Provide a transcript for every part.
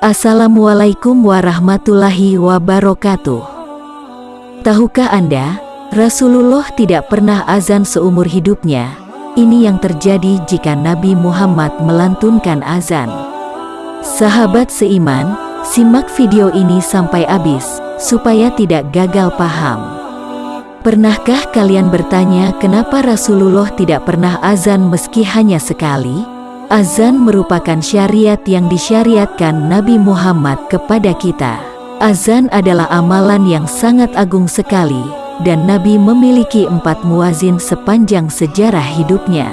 Assalamualaikum warahmatullahi wabarakatuh. Tahukah Anda, Rasulullah tidak pernah azan seumur hidupnya. Ini yang terjadi jika Nabi Muhammad melantunkan azan. Sahabat seiman, simak video ini sampai habis, supaya tidak gagal paham. Pernahkah kalian bertanya kenapa Rasulullah tidak pernah azan meski hanya sekali? Azan merupakan syariat yang disyariatkan Nabi Muhammad kepada kita. Azan adalah amalan yang sangat agung sekali, dan Nabi memiliki 4 muazin sepanjang sejarah hidupnya.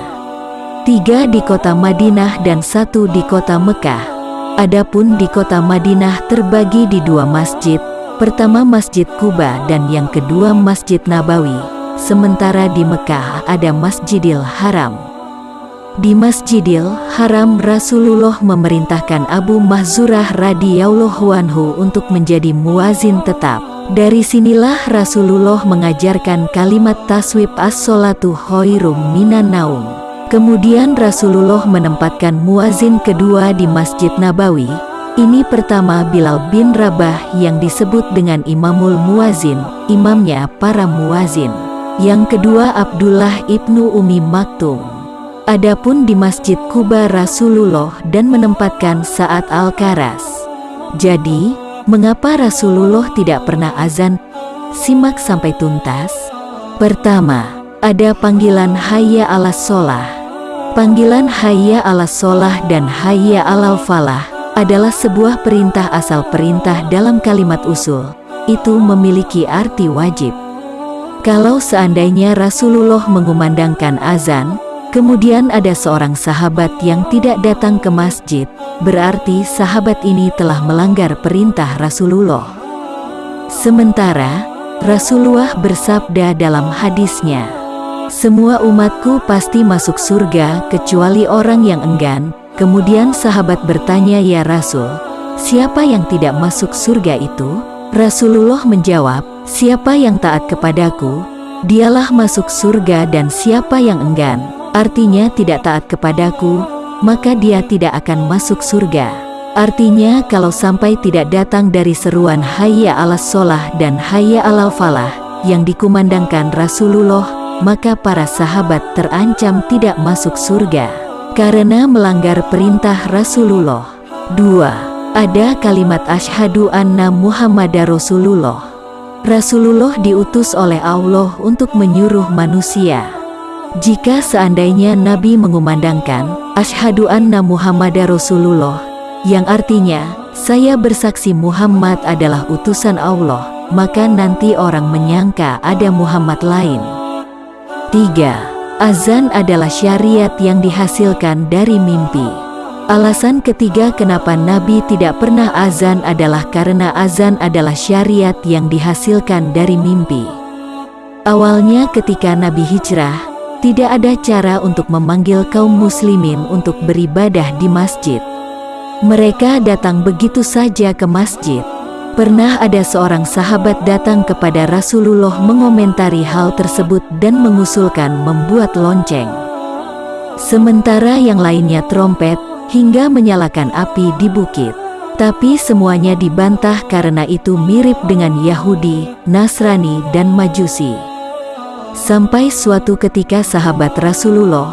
3 di kota Madinah dan 1 di kota Mekah. Adapun di kota Madinah terbagi di 2 masjid, pertama Masjid Quba dan yang kedua Masjid Nabawi, sementara di Mekah ada Masjidil Haram. Di Masjidil Haram Rasulullah memerintahkan Abu Mahzurah radhiyallahu anhu untuk menjadi muazin tetap. Dari sinilah Rasulullah mengajarkan kalimat taswib as-sholatu khairum minan naum. Kemudian Rasulullah menempatkan muazin kedua di Masjid Nabawi. Ini pertama Bilal bin Rabah yang disebut dengan Imamul Muazin, imamnya para muazin. Yang kedua Abdullah ibnu Umi Maktum. Adapun di Masjid Quba Rasulullah dan menempatkan Sa'ad Al-Karas. Jadi, mengapa Rasulullah tidak pernah azan? Simak sampai tuntas. Pertama, ada panggilan hayya 'alas sholah. Panggilan hayya 'alas sholah dan hayya 'alal falah adalah sebuah perintah asal perintah dalam kalimat usul. Itu memiliki arti wajib. Kalau seandainya Rasulullah mengumandangkan azan, kemudian ada seorang sahabat yang tidak datang ke masjid, berarti sahabat ini telah melanggar perintah Rasulullah. Sementara, Rasulullah bersabda dalam hadisnya, "Semua umatku pasti masuk surga kecuali orang yang enggan." Kemudian sahabat bertanya, "Ya Rasul, siapa yang tidak masuk surga itu?" Rasulullah menjawab, "Siapa yang taat kepadaku, dialah masuk surga, dan siapa yang enggan, artinya tidak taat kepadaku, maka dia tidak akan masuk surga." Artinya kalau sampai tidak datang dari seruan hayya 'alas sholah dan hayya 'alal falah yang dikumandangkan Rasulullah, maka para sahabat terancam tidak masuk surga karena melanggar perintah Rasulullah. 2. Ada kalimat asyhadu anna Muhammadar Rasulullah. Rasulullah diutus oleh Allah untuk menyuruh manusia. Jika seandainya Nabi mengumandangkan asyhadu anna Muhammadar Rasulullah, yang artinya saya bersaksi Muhammad adalah utusan Allah, maka nanti orang menyangka ada Muhammad lain. 3. Azan adalah syariat yang dihasilkan dari mimpi. Alasan ketiga kenapa Nabi tidak pernah azan adalah karena azan adalah syariat yang dihasilkan dari mimpi. Awalnya ketika Nabi hijrah, tidak ada cara untuk memanggil kaum muslimin untuk beribadah di masjid. Mereka datang begitu saja ke masjid. Pernah ada seorang sahabat datang kepada Rasulullah mengomentari hal tersebut dan mengusulkan membuat lonceng. Sementara yang lainnya trompet, hingga menyalakan api di bukit. Tapi semuanya dibantah karena itu mirip dengan Yahudi, Nasrani, dan Majusi. Sampai suatu ketika sahabat Rasulullah,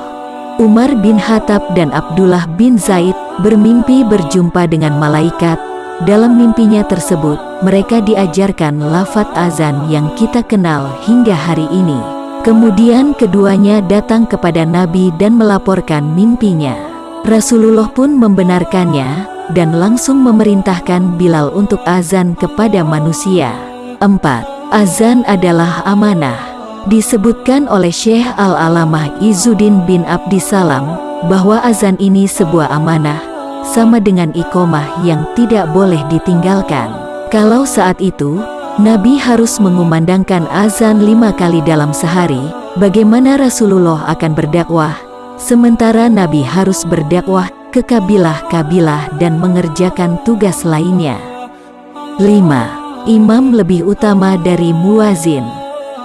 Umar bin Khattab dan Abdullah bin Zaid, bermimpi berjumpa dengan malaikat. Dalam mimpinya tersebut, mereka diajarkan lafaz azan yang kita kenal hingga hari ini. Kemudian keduanya datang kepada Nabi dan melaporkan mimpinya. Rasulullah pun membenarkannya, dan langsung memerintahkan Bilal untuk azan kepada manusia. 4. Azan adalah amanah. Disebutkan oleh Syekh Al-Alamah Izzuddin bin Abdissalam, bahwa azan ini sebuah amanah, sama dengan iqomah yang tidak boleh ditinggalkan. Kalau saat itu, Nabi harus mengumandangkan azan 5 kali dalam sehari, bagaimana Rasulullah akan berdakwah? Sementara Nabi harus berdakwah ke kabilah-kabilah dan mengerjakan tugas lainnya. 5. Imam lebih utama dari muazin.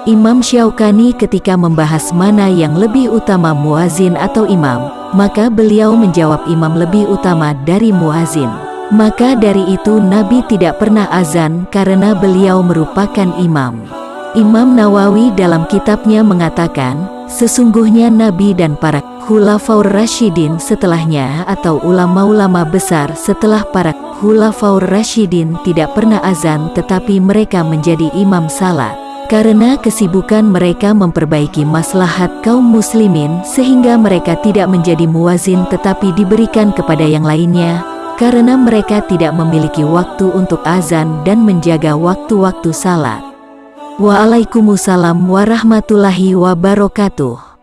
Imam Syaukani ketika membahas mana yang lebih utama muazin atau imam, maka beliau menjawab imam lebih utama dari muazin. Maka dari itu Nabi tidak pernah azan karena beliau merupakan imam. Imam Nawawi dalam kitabnya mengatakan, sesungguhnya Nabi dan para Khulafaur Rasyidin setelahnya atau ulama-ulama besar setelah para Khulafaur Rasyidin tidak pernah azan tetapi mereka menjadi imam salat. Karena kesibukan mereka memperbaiki maslahat kaum muslimin sehingga mereka tidak menjadi muazin tetapi diberikan kepada yang lainnya. Karena mereka tidak memiliki waktu untuk azan dan menjaga waktu-waktu salat. Waalaikumsalam warahmatullahi wabarakatuh.